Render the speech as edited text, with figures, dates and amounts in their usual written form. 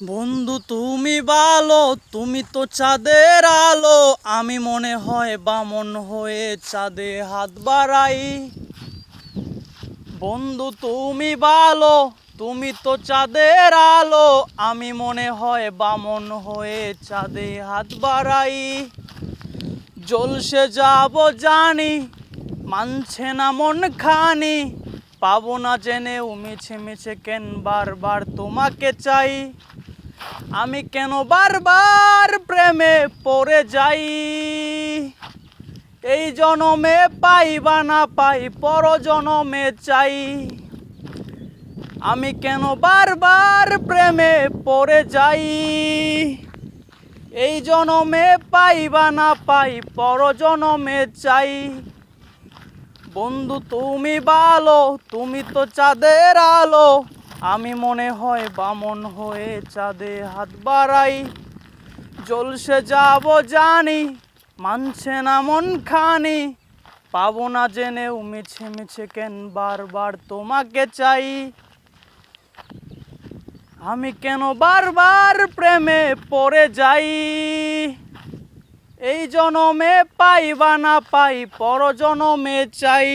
বন্ধু তুমি ভালো, তুমি তো চাঁদের আলো। আমি মনে হয় বামন হয়ে চাঁদে হাত বাড়াই। বন্ধু তুমি ভালো, তুমি তো চাঁদের আলো। আমি মনে হয় বামন হয়ে চাঁদে হাত বাড়াই। জলসে যাব জানি, মানছে না মন খানি। পাবো না জেনেও মিছে মিছে কেন বারবার তোমাকে চাই। আমি কেন বারবার প্রেমে পড়ে যাই। এই জনমে পাই বা না পাই পর জনমে চাই। আমি কেন বারবার প্রেমে পড়ে যাই। এই জনমে পাই বা না পাই পর জনমে চাই। বন্ধু তুমি ভালো, তুমি তো চাঁদের আলো। আমি মনে হয় বামন হয়ে চাঁদে হাত বাড়াই। জলসে যাব জানি, মানছে না মন খানি। পাবো না জেনেও মিছে মিছে কেন বারবার তোমাকে চাই। আমি কেন বারবার প্রেমে পড়ে যাই। এই জনমে পাই বা না পাই পর জনমে চাই।